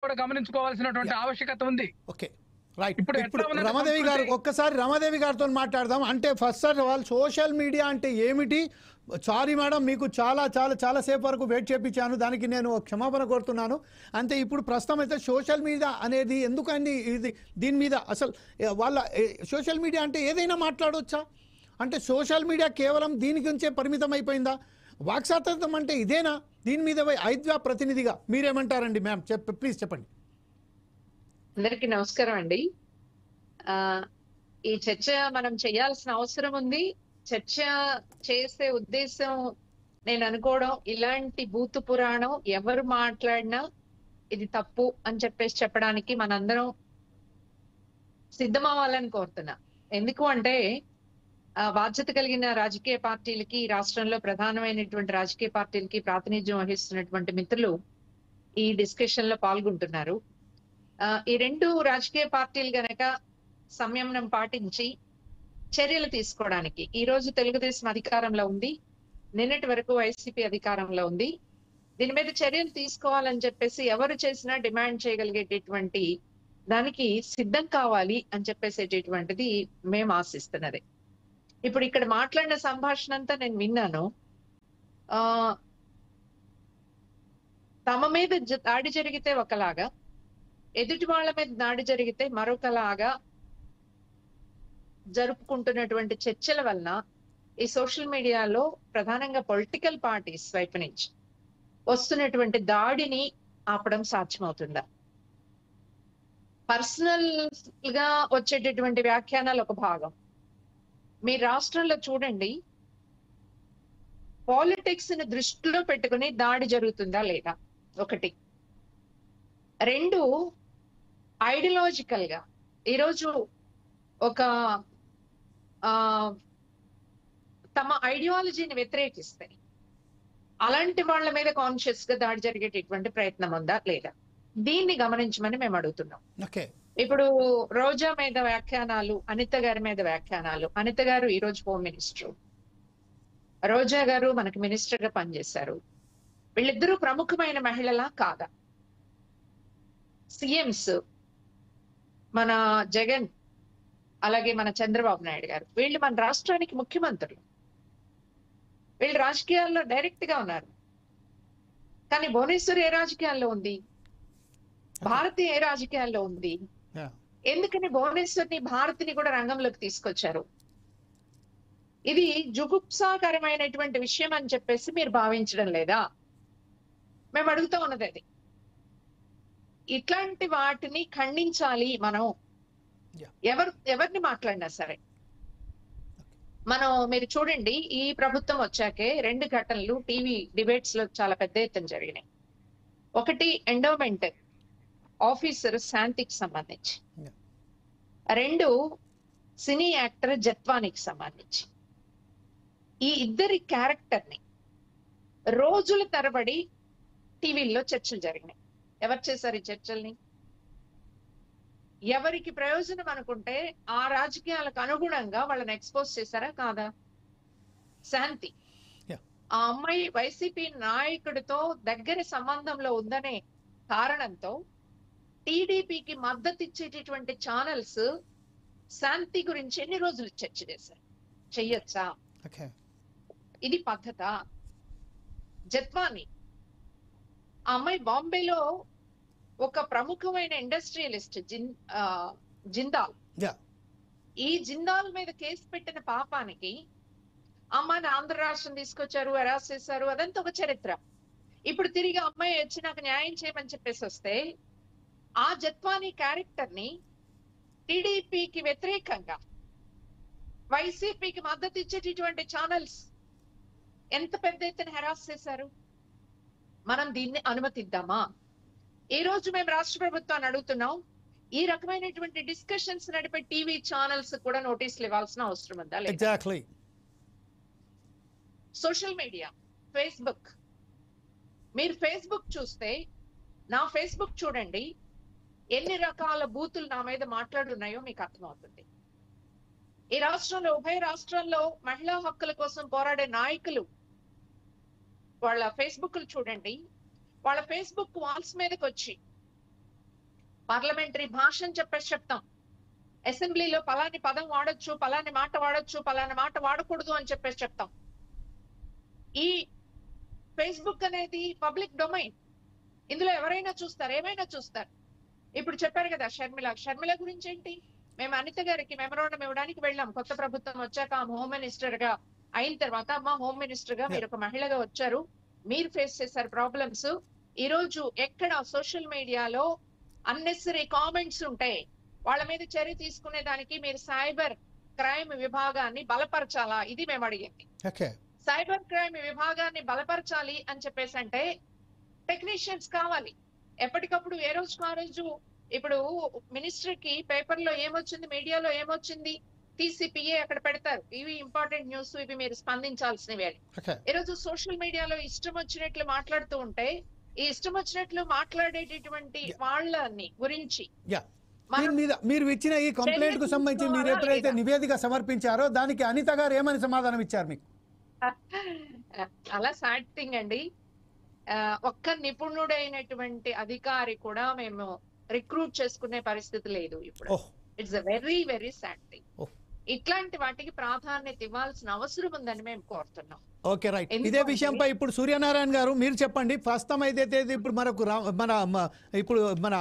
కూడా గమనించుకోవాల్సినటువంటి ఆవశ్యకత ఉంది. Okay right. ఇప్పుడు ఇప్పుడు రమాదేవి గారు ఒక్కసారి రమాదేవి గారితో మాట్లాడదాం. అంటే first of all social media అంటే ఏమిటి? సారీ మేడం, మీకు చాలా చాలా చాలాసేపు వరకు వెయిట్ చేయించాను, దానికి నేను క్షమాపణ కోరుతున్నాను. అంతే. ఇప్పుడు ప్రస్తుతం అయితే సోషల్ మీడియా అనేది ఎందుకండి ఇది, దీని మీద అసలు వాళ్ళ సోషల్ మీడియా అంటే ఏదైనా మాట్లాడవచ్చా? అంటే సోషల్ మీడియా కేవలం దీని గురించే పరిమితం అయిపోయిందా? వాక్స్వాతంత్రం అంటే ఇదేనా? దీని మీద ఐద్వా ప్రతినిధిగా మీరేమంటారండి మ్యామ్? ప్లీజ్ చెప్పండి. అందరికి నమస్కారం అండి. ఈ చర్చ మనం చేయాల్సిన అవసరం ఉంది. చర్చ చేసే ఉద్దేశం నేను అనుకోవడం, ఇలాంటి భూతు పురాణం ఎవరు మాట్లాడినా ఇది తప్పు అని చెప్పడానికి మనందరం సిద్ధమవ్వాలని కోరుతున్నా. ఎందుకు అంటే బాధ్యత కలిగిన రాజకీయ పార్టీలకి, రాష్ట్రంలో ప్రధానమైనటువంటి రాజకీయ పార్టీలకి ప్రాతినిధ్యం వహిస్తున్నటువంటి మిత్రులు ఈ డిస్కషన్ లో పాల్గొంటున్నారు. ఈ రెండు రాజకీయ పార్టీలు గనక సంయమనం పాటించి చర్యలు తీసుకోవడానికి, ఈ రోజు తెలుగుదేశం అధికారంలో ఉంది, నిన్నటి వరకు వైసీపీ అధికారంలో ఉంది. దీని మీద చర్యలు తీసుకోవాలని చెప్పేసి ఎవరు చేసినా డిమాండ్ చేయగలిగేటటువంటి దానికి సిద్ధం కావాలి అని చెప్పేసేటటువంటిది మేము ఆశిస్తున్నది. ఇప్పుడు ఇక్కడ మాట్లాడిన సంభాషణ అంతా నేను విన్నాను. తమ మీద దాడి జరిగితే ఒకలాగా, ఎదుటి వాళ్ళ మీద దాడి జరిగితే మరొకలాగా జరుపుకుంటున్నటువంటి చర్చల వలన ఈ సోషల్ మీడియాలో ప్రధానంగా పొలిటికల్ పార్టీస్ వైపు నుంచి వస్తున్నటువంటి దాడిని ఆపడం సాధ్యమవుతుందా? పర్సనల్ గా వచ్చేటటువంటి వ్యాఖ్యానాలు ఒక భాగం. మీ రాష్ట్రంలో చూడండి, పాలిటిక్స్ ని దృష్టిలో పెట్టుకుని దాడి జరుగుతుందా లేదా? ఒకటి. రెండు, ఐడియాలజికల్ గా ఈరోజు ఒక తమ ఐడియాలజీని వ్యతిరేకిస్తే అలాంటి వాళ్ళ మీద కాన్షియస్ గా దాడి జరిగేటటువంటి ప్రయత్నం ఉందా లేదా? దీన్ని గమనించమని మేము అడుగుతున్నాం. ఇప్పుడు రోజా మీద వ్యాఖ్యానాలు, అనిత గారి మీద వ్యాఖ్యానాలు. అనిత గారు ఈ రోజు హోమ్ మినిస్టర్, రోజా గారు మనకి మినిస్టర్ గా పనిచేశారు. వీళ్ళిద్దరూ ప్రముఖమైన మహిళలా కాదా? సీఎంస్ మన జగన్, అలాగే మన చంద్రబాబు నాయుడు గారు, వీళ్ళు మన రాష్ట్రానికి ముఖ్యమంత్రులు. వీళ్ళు రాజకీయాల్లో డైరెక్ట్ గా ఉన్నారు. కానీ భువనేశ్వర్ ఏ రాజకీయాల్లో ఉంది? భారతి ఏ రాజకీయాల్లో ఉంది? ఎందుకని భువనేశ్వర్ని, భారతిని కూడా రంగంలోకి తీసుకొచ్చారు? ఇది జుగుప్సాకరమైనటువంటి విషయం అని చెప్పేసి మీరు భావించడం లేదా? మేము అడుగుతా ఉన్నది అది. ఇట్లాంటి వాటిని ఖండించాలి మనం, ఎవరిని మాట్లాడినా సరే. మీరు చూడండి, ఈ ప్రభుత్వం వచ్చాకే 2 ఘటనలు టీవీ డిబేట్స్ లో చాలా పెద్ద ఎత్తున జరిగినాయి. ఒకటి ఎండోమెంట్ ఆఫీసర్ శాంతికి సంబంధించి, 2 సినీ యాక్టర్ జత్వానికి సంబంధించి. ఈ ఇద్దరి క్యారెక్టర్ ని రోజుల తరబడి టీవీల్లో చర్చలు జరిగినాయి. ఎవరు చేశారు ఈ చర్చల్ని? ఎవరికి ప్రయోజనం అనుకుంటే ఆ రాజకీయాలకు అనుగుణంగా వాళ్ళని ఎక్స్పోజ్ చేశారా కాదా? శాంతి, ఆ అమ్మాయి వైసీపీ నాయకుడితో దగ్గర సంబంధంలో ఉందనే కారణంతో టీడీపీకి మద్దతు ఇచ్చేటటువంటి ఛానల్స్ శాంతి గురించి ఎన్ని రోజులు చర్చ చేశారు? చెయ్యొచ్చా? ఇది పద్ధత? జత్వాని, ఆ అమ్మాయి బాంబేలో ఒక ప్రముఖమైన ఇండస్ట్రియలిస్ట్ జిందాల్. ఈ జిందాల్ మీద కేసు పెట్టిన పాపానికి అమ్మాయిని ఆంధ్ర రాష్ట్రం తీసుకొచ్చారు, అరెస్ట్ చేశారు, అదంతా ఒక చరిత్ర. ఇప్పుడు తిరిగి అమ్మాయి వచ్చి నాకు న్యాయం చేయమని చెప్పేసి వస్తే ఆ జత్వాని క్యారెక్టర్ ని టీడీపీకి వ్యతిరేకంగా వైసీపీకి మద్దతు ఇచ్చేటటువంటి ఛానల్స్ ఎంత పెద్ద ఎత్తున హెరాస్ చేశారు? మనం దీన్ని అనుమతిద్దామా? ఈ రోజు మేము రాష్ట్ర ప్రభుత్వాన్ని అడుగుతున్నాం, ఈ రకమైనటువంటి డిస్కషన్స్ నడిపే టీవీ ఛానల్స్ కూడా నోటీసులు ఇవ్వాల్సిన అవసరం ఉందా? ఎగ్జాక్ట్లీ. సోషల్ మీడియా, ఫేస్బుక్, మీరు ఫేస్బుక్ చూస్తే, నా ఫేస్బుక్ చూడండి, ఎన్ని రకాల బూతులు నా మీద మాట్లాడున్నాయో మీకు అర్థమవుతుంది. ఈ రాష్ట్రంలో, ఉభయ రాష్ట్రాల్లో మహిళా హక్కుల కోసం పోరాడే నాయకులు వాళ్ళ ఫేస్బుక్లు చూడండి. వాళ్ళ ఫేస్బుక్ వాల్స్ మీదకి వచ్చి పార్లమెంటరీ భాష అని చెప్పేసి చెప్తాం. అసెంబ్లీలో పలాని పదం వాడొచ్చు, పలాని మాట వాడొచ్చు, పలాని మాట వాడకూడదు అని చెప్పేసి చెప్తాం. ఈ ఫేస్బుక్ అనేది పబ్లిక్ డొమైన్. ఇందులో ఎవరైనా చూస్తారు, ఏమైనా చూస్తారు. ఇప్పుడు చెప్పారు కదా షర్మిల గురించి ఏంటి? మేము అనిత గారికి మెమరాండం ఇవ్వడానికి వెళ్ళాం. కొత్త ప్రభుత్వం వచ్చాక హోమ్ మినిస్టర్ గా అయిన తర్వాత, అమ్మ హోమ్ మినిస్టర్ గా మీరు ఒక మహిళగా వచ్చారు, మీరు ఫేస్ చేశారు ప్రాబ్లమ్స్. ఈ రోజు ఎక్కడ సోషల్ మీడియాలో అన్నెసరీ కామెంట్స్ ఉంటాయి, వాళ్ళ మీద చర్య తీసుకునే దానికి మీరు సైబర్ క్రైమ్ విభాగాన్ని బలపరచాలా? ఇది మేము అడిగింది. సైబర్ క్రైమ్ విభాగాన్ని బలపరచాలి అని చెప్పేసి అంటే టెక్నీషియన్స్ కావాలి. ఎప్పటికప్పుడు ఏ రోజుకు ఆ రోజు ఇప్పుడు మినిస్టర్ కి పేపర్ లో ఏమొచ్చింది, మీడియాలో ఏమొచ్చింది TCPA అక్కడ పెడతారు, ఇవి ఇంపార్టెంట్ న్యూస్, ఇవి మీరు స్పందించాల్సినవి అని. ఈరోజు సోషల్ మీడియాలో ఇష్టం వచ్చినట్లు మాట్లాడుతూ ఉంటే, ఈ ఇష్టం వచ్చినట్లు మాట్లాడేటటువంటి వాళ్ళని గురించి మీరు ఇచ్చిన ఈ కంప్లైంట్ కు సంబంధించి మీరు ఎప్పుడైతే నివేదిక సమర్పించారో దానికి అనిత గారు ఏమని సమాధానం ఇచ్చారు మీకు? చాలా సాడ్ థింగ్ అండి. ఒక్క నిపుణుడైనటువంటి అధికారి కూడా మేము రిక్రూట్ చేసుకునే పరిస్థితి లేదు ఇప్పుడు. It's a very very sad thing. ఇట్లాంటి వాటికి ప్రాధాన్యత ఇవ్వాల్సిన అవసరం ఉందని మేము కోరుతున్నాం. Okay, right. ఇదే విషయంపై ఇప్పుడు సూర్యనారాయణ గారు మీరు చెప్పండి. ప్రస్తుతం అయితే ఇప్పుడు మనకు ఇప్పుడు మన